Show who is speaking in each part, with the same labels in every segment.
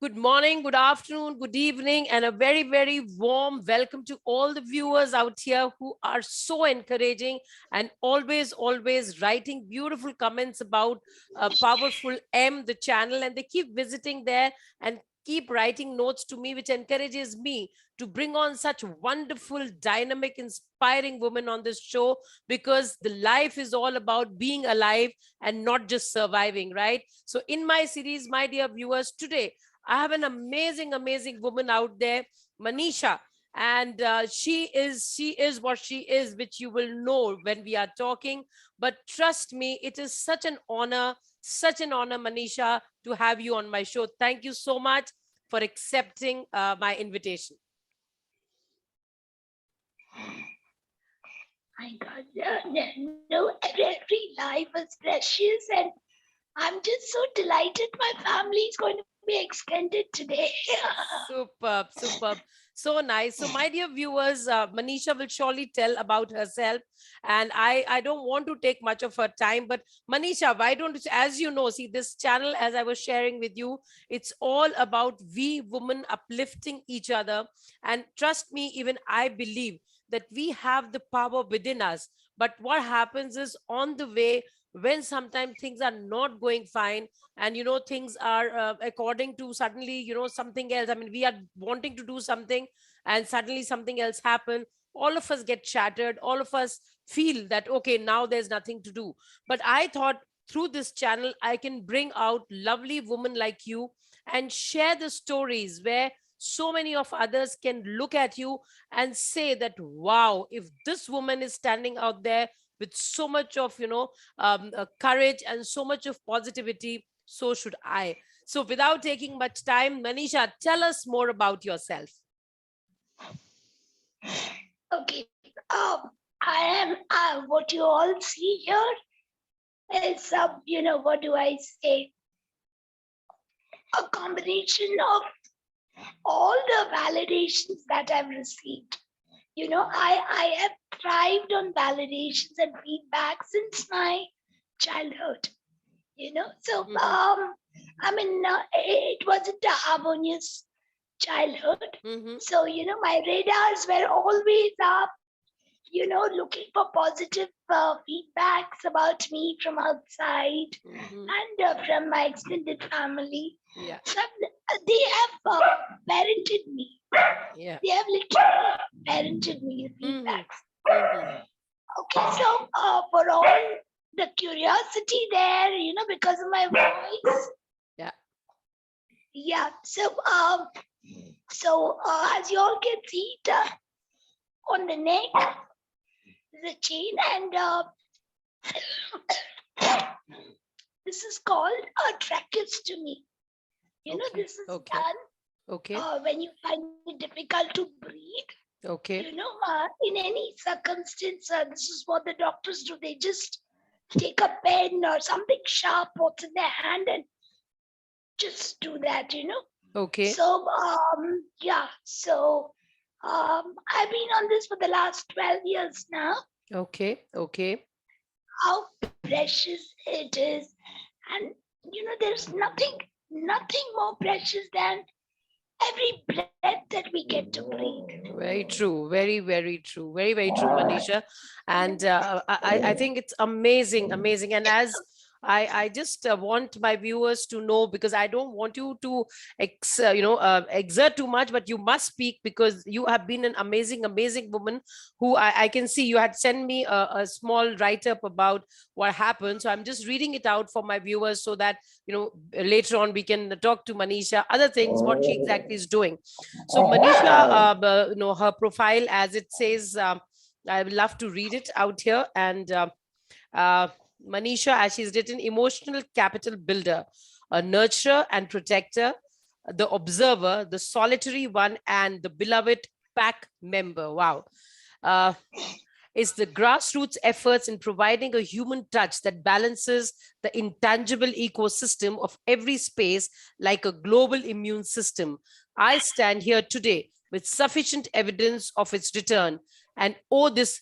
Speaker 1: Good morning, good afternoon, good evening, and a very, very warm welcome to all the viewers out here who are so encouraging and always writing beautiful comments about Powerful M, the channel, and they keep visiting there and keep writing notes to me, which encourages me to bring on such wonderful, dynamic, inspiring women on this show, because the life is all about being alive and not just surviving, right? So in my series, my dear viewers, today, I have an amazing woman out there, Maneesha, and she is what she is, which you will know when we are talking. But trust me, it is such an honor, Maneesha, to have you on my show. Thank you so much for accepting my invitation.
Speaker 2: My God, no, every life is precious, and I'm just so delighted my family is going to be extended today.
Speaker 1: Superb. So nice. So my dear viewers, Maneesha will surely tell about herself, and I don't want to take much of her time, but Maneesha, why don't you, as you know, see this channel, as I was sharing with you, it's all about we women uplifting each other. And trust me, even I believe that we have the power within us. But what happens is on the way, when sometimes things are not going fine, and things are according to suddenly something else. I mean, we are wanting to do something and suddenly something else happen. All of us get shattered, all of us feel that okay, now there's nothing to do. But I thought through this channel I can bring out lovely women like you and share the stories where so many of others can look at you and say that wow, if this woman is standing out there with so much of courage and so much of positivity, so should I. So without taking much time, Maneesha, tell us more about yourself.
Speaker 2: Okay, I am what you all see here is what do I say? A combination of all the validations that I've received. I have thrived on validations and feedback since my childhood. So I mean, it wasn't a harmonious childhood. So my radars were always up, looking for positive feedbacks about me from outside and from my extended family.
Speaker 1: Yeah.
Speaker 2: So they have parented me.
Speaker 1: Yeah.
Speaker 2: They have literally parented me with feedbacks. Okay, so for all the curiosity there, because of my voice. Yeah. So as you all can see, on the neck, the chain, and this is called a tracheostomy. This is done when you find it difficult to breathe.
Speaker 1: Okay.
Speaker 2: In any circumstance, this is what the doctors do. They just take a pen or something sharp what's in their hand and just do that,
Speaker 1: Okay.
Speaker 2: So yeah, so I've been on this for the last 12 years now.
Speaker 1: Okay.
Speaker 2: How precious it is. And there's nothing more precious than every breath that we get to breathe.
Speaker 1: Very true. Very true. Very true, Maneesha. And I think it's amazing. And as I just want my viewers to know, because I don't want you to exert too much, but you must speak, because you have been an amazing woman who I can see you had sent me a small write-up about what happened. So I'm just reading it out for my viewers so that later on we can talk to Maneesha other things, what she exactly is doing. So Maneesha, her profile, as it says, I would love to read it out here. And Maneesha, as she's written, emotional capital builder, a nurturer and protector, the observer, the solitary one, and the beloved pack member. Wow. Is the grassroots efforts in providing a human touch that balances the intangible ecosystem of every space like a global immune system. I stand here today with sufficient evidence of its return and owe this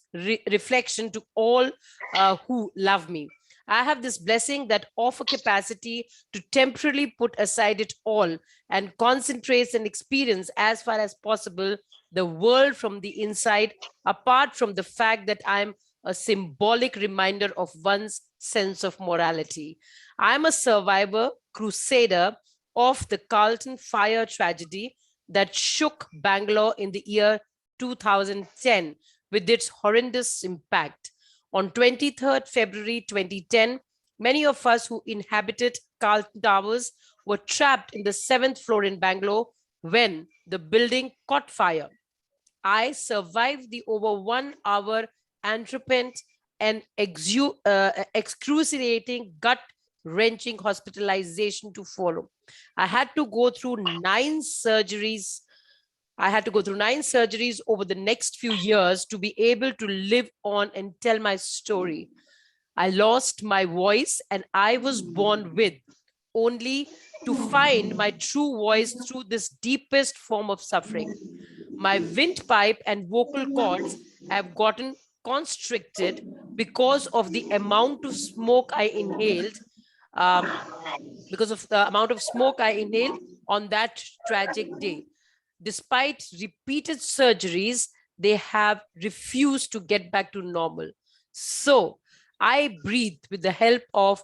Speaker 1: reflection to all who love me. I have this blessing that offer capacity to temporarily put aside it all and concentrate and experience as far as possible the world from the inside, apart from the fact that I'm a symbolic reminder of one's sense of morality. I'm a survivor, crusader of the Carlton fire tragedy that shook Bangalore in the year 2010 with its horrendous impact. On 23rd February 2010, many of us who inhabited Carlton Towers were trapped in the 7th floor in Bangalore when the building caught fire. I survived the over 1 hour anthropent and excruciating, gut-wrenching hospitalization to follow. I had to go through 9 surgeries. I had to go through 9 surgeries over the next few years to be able to live on and tell my story. I lost my voice and I was born with, only to find my true voice through this deepest form of suffering. My windpipe and vocal cords have gotten constricted because of the amount of smoke I inhaled, um, because of the amount of smoke I inhaled on that tragic day. Despite repeated surgeries, they have refused to get back to normal. So I breathe with the help of,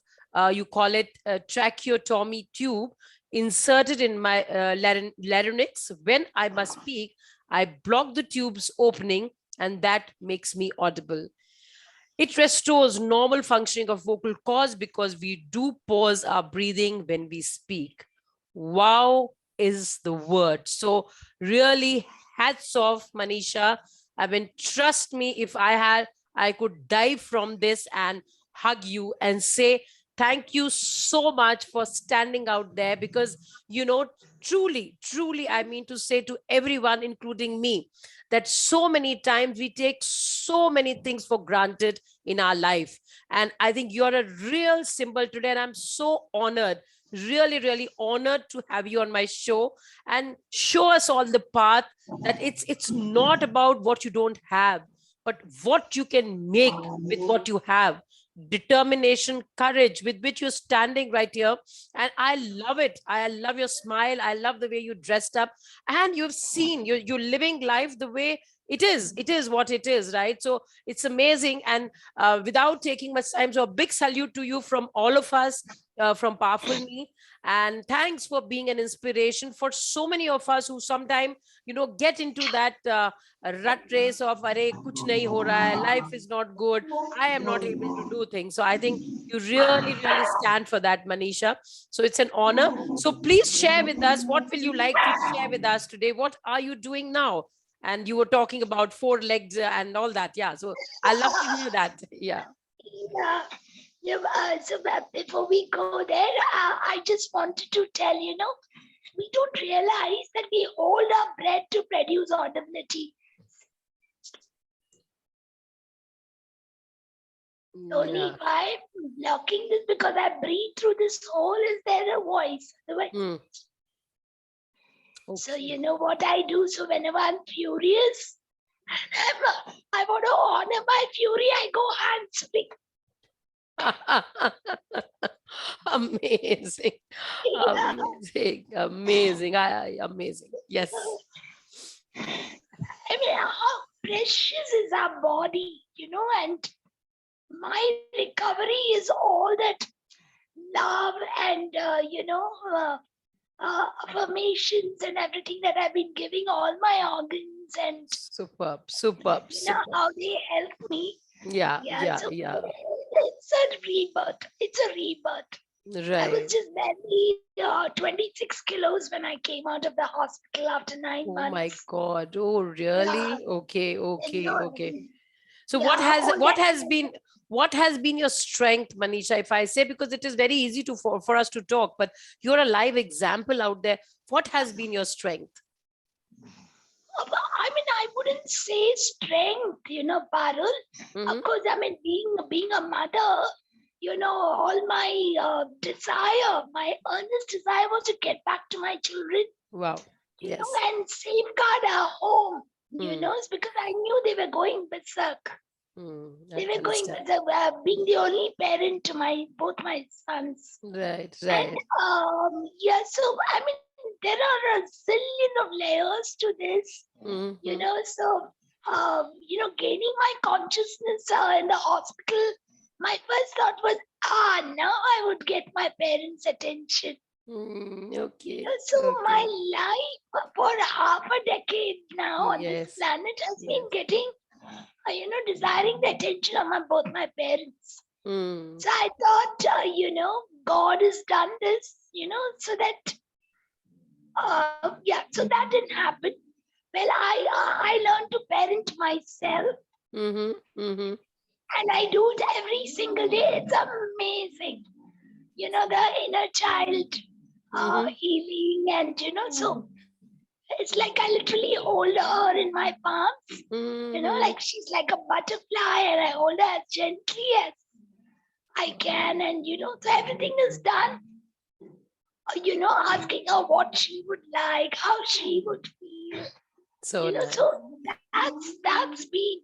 Speaker 1: you call it a tracheotomy tube inserted in my larynx. When I must speak, I block the tube's opening, and that makes me audible. It restores normal functioning of vocal cords because we do pause our breathing when we speak. Wow is the word. So really, hats off, Maneesha. I mean, trust me, if I could dive from this and hug you and say, thank you so much for standing out there, because, truly, I mean to say to everyone, including me, that so many times we take so many things for granted in our life. And I think you're a real symbol today. And I'm so honored, really honored to have you on my show and show us all the path, that it's not about what you don't have, but what you can make with what you have. Determination, courage with which you're standing right here. And I love it. I love your smile. I love the way you dressed up, and you've seen you're living life the way it is what it is, right? So it's amazing. And without taking much time, so a big salute to you from all of us, from Powerful Me. And thanks for being an inspiration for so many of us who sometimes get into that rut race of "Arey kuch nahi ho raha hai, life is not good, I am not able to do things." So I think you really stand for that, Maneesha. So it's an honor. So please share with us, what will you like to share with us today? What are you doing now? And you were talking about 4 legs and all that. Yeah. So I love to hear that. Yeah.
Speaker 2: Yeah. Yeah, before we go there, I just wanted to tell we don't realize that we hold our breath to produce audibility. Only by blocking this, because I breathe through this hole, is there a voice?
Speaker 1: Okay.
Speaker 2: So you know what I do? So whenever I'm furious, I want to honor my fury, I go hands free.
Speaker 1: Amazing. Amazing. Amazing. Yes.
Speaker 2: I mean, how precious is our body, and my recovery is all that love and, affirmations and everything that I've been giving all my organs, and
Speaker 1: superb.
Speaker 2: how they help me.
Speaker 1: Yeah.
Speaker 2: It's a rebirth.
Speaker 1: Right.
Speaker 2: I was just barely 26 kilos when I came out of the hospital after 9 months.
Speaker 1: Oh my God. Oh, really? Yeah. Okay. So
Speaker 2: yeah,
Speaker 1: what has been your strength, Maneesha? If I say, because it is very easy for us to talk, but you're a live example out there. What has been your strength?
Speaker 2: I mean, I wouldn't say strength, Parul. Of course, I mean, being a mother, all my desire, my earnest desire was to get back to my children.
Speaker 1: Wow. Yes.
Speaker 2: And safeguard our home, it's because I knew they were going berserk. They
Speaker 1: I
Speaker 2: were going,
Speaker 1: understand.
Speaker 2: being the only parent to both my sons.
Speaker 1: Right,
Speaker 2: And
Speaker 1: right.
Speaker 2: yeah, so I mean, there are a zillion of layers to this,
Speaker 1: Mm-hmm.
Speaker 2: So, gaining my consciousness in the hospital, my first thought was, now I would get my parents' attention.
Speaker 1: Okay,
Speaker 2: So my
Speaker 1: okay.
Speaker 2: life for half a decade now on this
Speaker 1: Yes,
Speaker 2: planet has
Speaker 1: yes.
Speaker 2: been getting, desiring the attention of both my parents.
Speaker 1: Mm.
Speaker 2: So I thought, God has done this, so that, so that didn't happen. Well, I learned to parent myself,
Speaker 1: Mm-hmm. Mm-hmm.
Speaker 2: and I do it every single day. It's amazing, the inner child
Speaker 1: Mm-hmm.
Speaker 2: healing, and so it's like I literally hold her in my palms,
Speaker 1: Mm-hmm.
Speaker 2: like she's like a butterfly, and I hold her as gently as I can, and so everything is done. Asking her what she would like, how she would feel,
Speaker 1: So nice.
Speaker 2: so that's been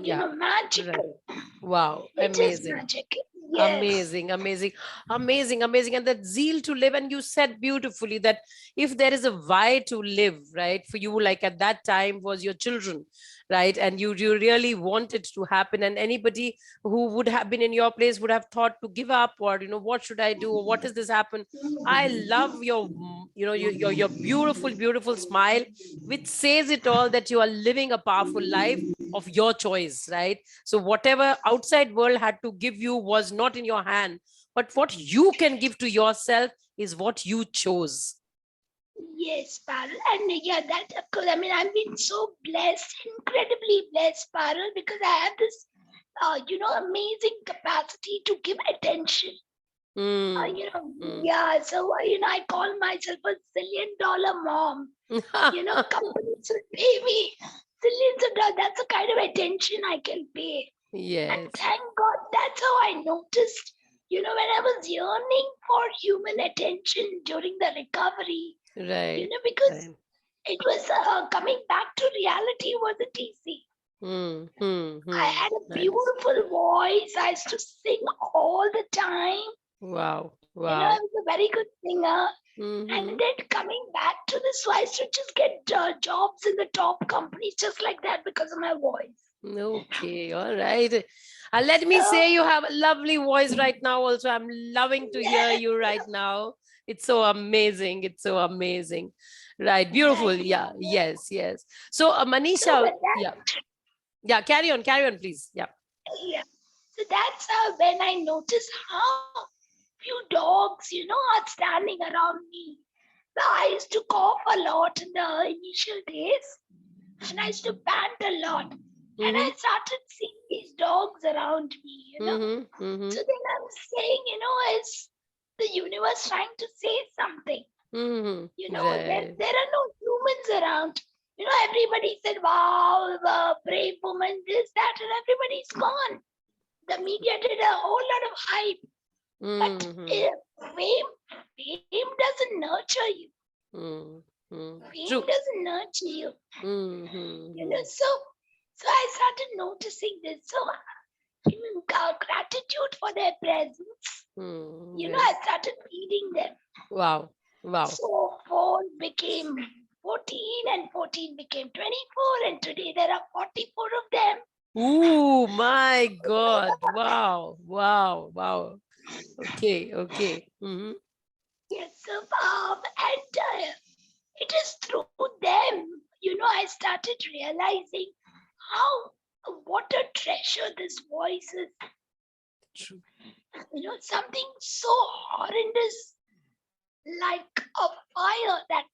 Speaker 1: Yeah. Right.
Speaker 2: magical.
Speaker 1: Wow.
Speaker 2: It is
Speaker 1: Amazing.
Speaker 2: magic. Yes.
Speaker 1: Amazing, amazing, amazing, amazing. And that zeal to live. And you said beautifully that if there is a why to live, right, for you, like at that time was your children, right? And you really want it to happen. And anybody who would have been in your place would have thought to give up, or, what should I do? Or what is this happen? I love your, your beautiful, beautiful smile, which says it all, that you are living a powerful life of your choice, right? So whatever outside world had to give you was not in your hand, but what you can give to yourself is what you chose.
Speaker 2: Yes, Parul. And yeah, that of course, I mean, I've been so blessed, incredibly blessed, Parul, because I have this, amazing capacity to give attention.
Speaker 1: Mm. Mm.
Speaker 2: Yeah, so, I call myself a $1 zillion mom. Companies will pay me zillions of dollars. That's the kind of attention I can pay. And
Speaker 1: Yes.
Speaker 2: thank God, that's how I noticed, when I was yearning for human attention during the recovery,
Speaker 1: Right.
Speaker 2: because
Speaker 1: Right.
Speaker 2: it was coming back to reality wasn't easy.
Speaker 1: Mm. Mm.
Speaker 2: I
Speaker 1: Mm.
Speaker 2: had a
Speaker 1: Nice.
Speaker 2: beautiful voice. I used to sing all the time.
Speaker 1: Wow.
Speaker 2: I
Speaker 1: Wow.
Speaker 2: was a very good singer. And
Speaker 1: Mm-hmm.
Speaker 2: then coming back to this, so I used to just get jobs in the top companies just like that because of my voice.
Speaker 1: Okay. All right. Let me
Speaker 2: So,
Speaker 1: say, you have a lovely voice right now. Also, I'm loving to hear
Speaker 2: yes,
Speaker 1: you right now. It's so amazing. It's so amazing. Right. Beautiful.
Speaker 2: thank
Speaker 1: Yeah.
Speaker 2: you.
Speaker 1: Yes. Yes. So,
Speaker 2: So,
Speaker 1: Maneesha,
Speaker 2: but that,
Speaker 1: yeah. Yeah. Carry on, please. Yeah.
Speaker 2: yeah. So that's how when I noticed how few dogs, are standing around me. So I used to cough a lot in the initial days, and I used to pant a lot. And I
Speaker 1: Mm-hmm.
Speaker 2: started seeing these dogs around me.
Speaker 1: Mm-hmm. Mm-hmm.
Speaker 2: So then I was saying, is the universe trying to say something?
Speaker 1: Mm-hmm.
Speaker 2: There,
Speaker 1: Right.
Speaker 2: there are no humans around. Everybody said, wow, brave woman, this, that, and everybody's gone. The media did a whole lot of hype. But
Speaker 1: Mm-hmm.
Speaker 2: fame doesn't nurture you.
Speaker 1: Mm-hmm.
Speaker 2: Fame
Speaker 1: True.
Speaker 2: doesn't nurture you.
Speaker 1: Mm-hmm.
Speaker 2: So I started noticing this. So gratitude for their presence.
Speaker 1: Mm-hmm.
Speaker 2: I started feeding them.
Speaker 1: Wow. Wow.
Speaker 2: So 4 became 14, and 14 became 24, and today there are 44 of them.
Speaker 1: Oh my God. Wow. Wow. Wow. Okay. Okay. Mm-hmm.
Speaker 2: Yes, so, and it is through them, I started realizing how what a treasure this voice is.
Speaker 1: True.
Speaker 2: Something so horrendous like a fire that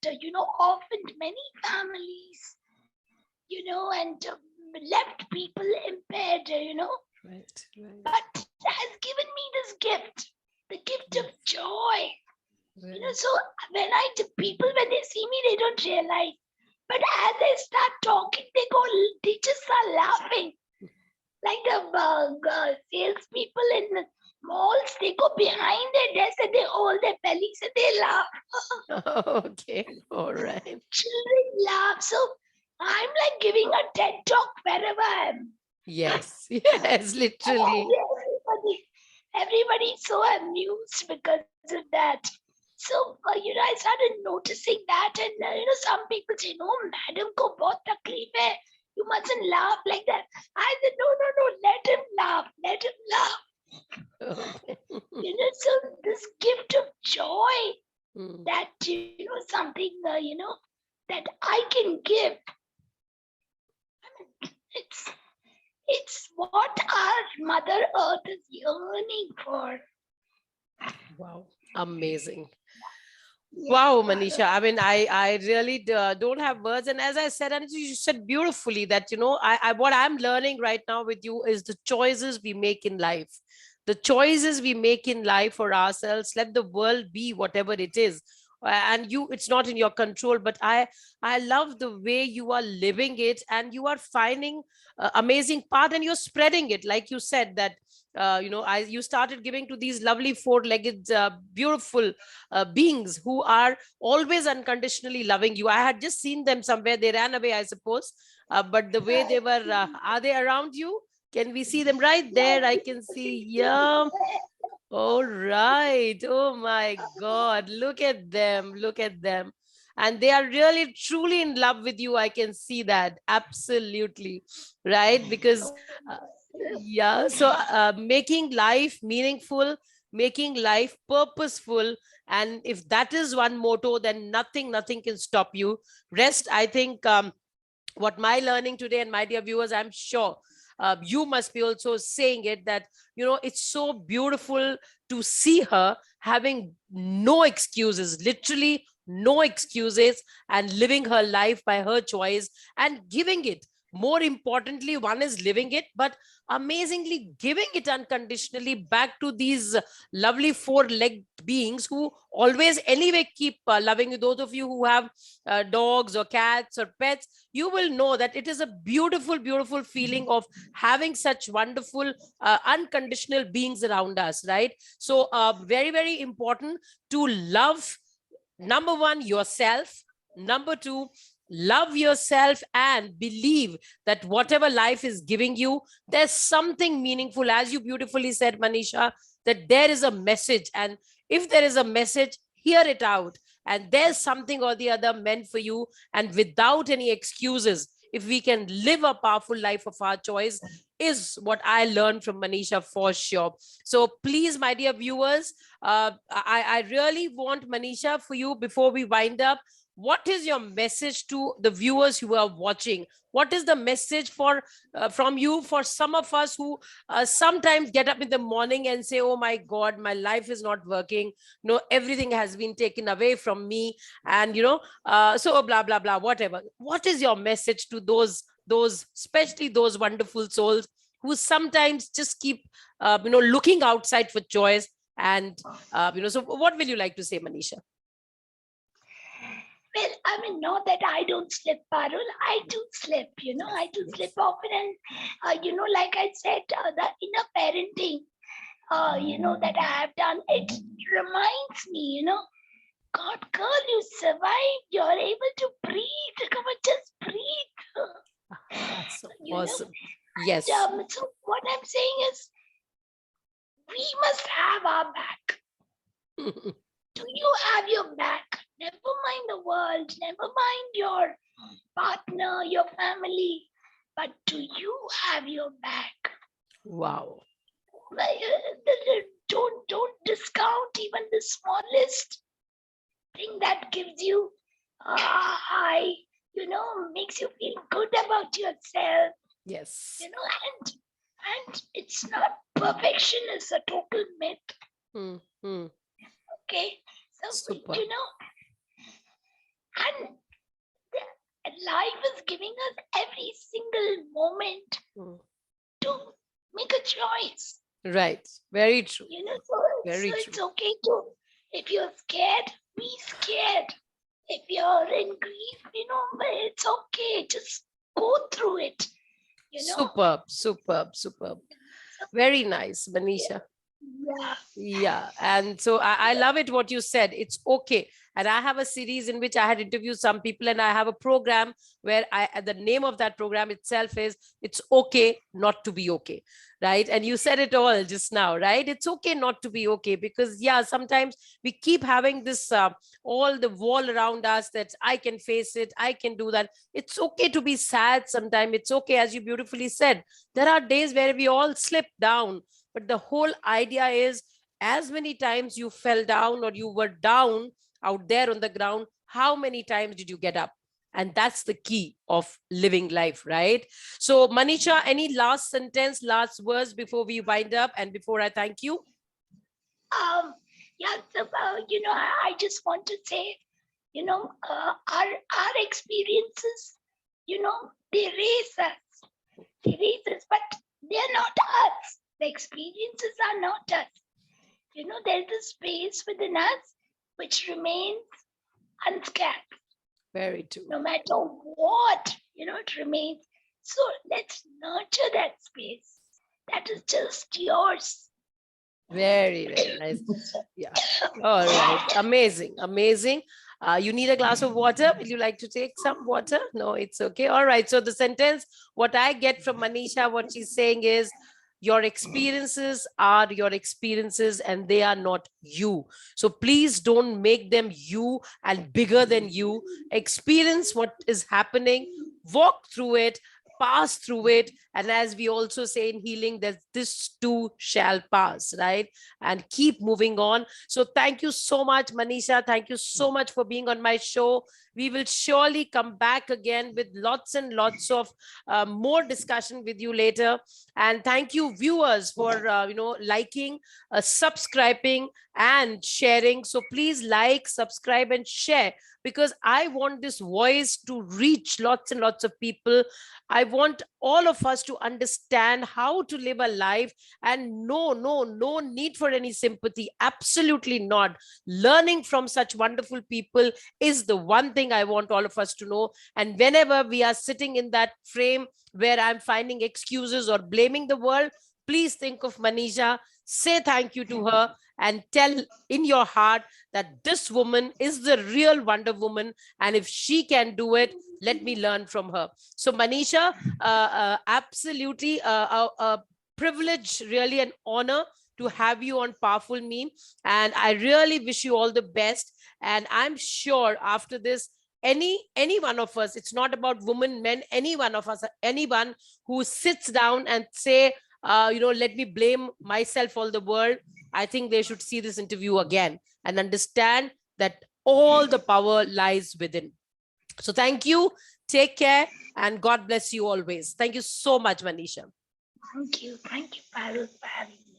Speaker 2: orphaned many families, and left people impaired,
Speaker 1: Right. Right.
Speaker 2: but has given me this gift, the gift of
Speaker 1: Yes.
Speaker 2: joy.
Speaker 1: Right.
Speaker 2: So people when they see me, they don't realize. But as they start talking, they just start laughing. Like the salespeople in the malls, they go behind their desk and they hold their bellies and they laugh.
Speaker 1: Okay. All right.
Speaker 2: Children laugh. So I'm like giving a TED talk wherever I am.
Speaker 1: Yes, yes, literally.
Speaker 2: Everybody's so amused because of that. So, I started noticing that, and some people say, "No, madam, ko bahut takleef hai. You mustn't laugh like that." I said, "No, no, no. Let him laugh. Let him laugh."
Speaker 1: Okay.
Speaker 2: So this gift of joy
Speaker 1: Mm.
Speaker 2: that something that I can give. It's it's what our Mother Earth is yearning for.
Speaker 1: Wow, amazing.
Speaker 2: Yes,
Speaker 1: Wow,
Speaker 2: Bharat.
Speaker 1: Maneesha. I mean, I really don't have words. And as I said, and you said beautifully that, what I'm learning right now with you is the choices we make in life. The choices we make in life for ourselves, let the world be whatever it is. And it's not in your control, but I love the way you are living it, and you are finding amazing path, and you're spreading it. Like you said that, you started giving to these lovely four-legged, beautiful beings who are always unconditionally loving you. I had just seen them somewhere. They ran away, I suppose. But the way they were, are they around you? Can we see them right there? I can see. Yeah. All right. Oh my God. Look at them. Look at them. And they are really truly in love with you. I can see that. Absolutely. Right. Because, uh, yeah. So, making life meaningful, making life purposeful. And if that is one motto, then nothing can stop you. Rest, I think, what my learning today, and my dear viewers, I'm sure you must be also saying it, that it's so beautiful to see her having no excuses, literally no excuses, and living her life by her choice and giving it. More importantly, one is living it, but amazingly giving it unconditionally back to these lovely four-legged beings who always anyway keep loving you. Those of you who have dogs or cats or pets, you will know that it is a beautiful, beautiful feeling of having such wonderful, unconditional beings around us, right? So, very, very important to love, number one, yourself. Number two, love yourself and believe that whatever life is giving you, there's something meaningful. As you beautifully said, Maneesha, that there is a message. And if there is a message, hear it out. And there's something or the other meant for you. And without any excuses, if we can live a powerful life of our choice, is what I learned from Maneesha for sure. So please, my dear viewers, I really want, Maneesha, for you, before we wind up, what is your message to the viewers who are watching? What is the message for from you for some of us who sometimes get up in the morning and say, "Oh my God, my life is not working. No, everything has been taken away from me," and so blah blah blah, whatever. What is your message to those, especially those wonderful souls who sometimes just keep looking outside for joys? And so what will you like to say, Maneesha?
Speaker 2: Well, not that I don't slip, Parul. I do slip, I do slip often. And, like I said, the inner parenting, that I have done, it reminds me, God, girl, you survived. You're able to breathe. Come on, just breathe.
Speaker 1: That's so
Speaker 2: You know,
Speaker 1: awesome. Yes.
Speaker 2: so what I'm saying is, we must have our back. Do you have your back? Never mind the world, never mind your partner, your family, but do you have your back?
Speaker 1: Wow.
Speaker 2: Don't discount even the smallest thing that gives you a high, makes you feel good about yourself,
Speaker 1: Yes.
Speaker 2: and it's not perfection is a total myth.
Speaker 1: Mm-hmm.
Speaker 2: Okay, so
Speaker 1: Super.
Speaker 2: and life is giving us every single moment
Speaker 1: Mm.
Speaker 2: to make a choice.
Speaker 1: Right. Very true.
Speaker 2: So
Speaker 1: Very true.
Speaker 2: it's okay to, if you're scared, be scared. If you're in grief, it's okay. Just go through it.
Speaker 1: Superb, superb, superb.
Speaker 2: So,
Speaker 1: Very nice,
Speaker 2: yeah.
Speaker 1: Maneesha.
Speaker 2: Yeah.
Speaker 1: Yeah. And so I love it what you said. It's okay. And I have a series in which I had interviewed some people, and I have a program where the name of that program itself is It's Okay Not to Be Okay. Right. And you said it all just now, right? It's okay not to be okay, because yeah, sometimes we keep having this all the wall around us that I can face it, I can do that. It's okay to be sad sometimes. It's okay, as you beautifully said. There are days where we all slip down, but the whole idea is, as many times you fell down or you were down out there on the ground, how many times did you get up? And that's the key of living life, right? So, Maneesha, any last sentence, last words before we wind up and before I thank you?
Speaker 2: Yeah, so, I just want to say, our experiences, they raise us. They raise us, but they're not us. The experiences are not us. There's a space within us which remains unscathed.
Speaker 1: Very true.
Speaker 2: No matter what, it remains. So let's nurture that space. That is just yours.
Speaker 1: Very, very nice. Yeah. All right. Amazing. Amazing. You need a glass of water. Will you like to take some water? No, it's okay. All right. So the sentence, what I get from Maneesha, what she's saying is, your experiences are your experiences and they are not you. So please don't make them you and bigger than you. Experience what is happening, walk through it, pass through it. And as we also say in healing, that this too shall pass, right? And keep moving on. So thank you so much, Maneesha. Thank you so much for being on my show. We will surely come back again with lots and lots of more discussion with you later. And thank you, viewers, for liking, subscribing, and sharing. So please like, subscribe, and share, because I want this voice to reach lots and lots of people. I want all of us to understand how to live a life, and no need for any sympathy. Absolutely not. Learning from such wonderful people is the one thing I want all of us to know. And whenever we are sitting in that frame where I'm finding excuses or blaming the world, please think of Maneesha, say thank you to her, and tell in your heart that this woman is the real Wonder Woman. And if she can do it, let me learn from her. So, Maneesha, absolutely a privilege, really an honor to have you on Powerful Me. And I really wish you all the best. And I'm sure after this, any one of us, it's not about women, men, any one of us, anyone who sits down and say, let me blame myself all the world, I think they should see this interview again and understand that all the power lies within. So thank you, take care, and God bless you always. Thank you so much, Maneesha.
Speaker 2: Thank you, Parul, for having me.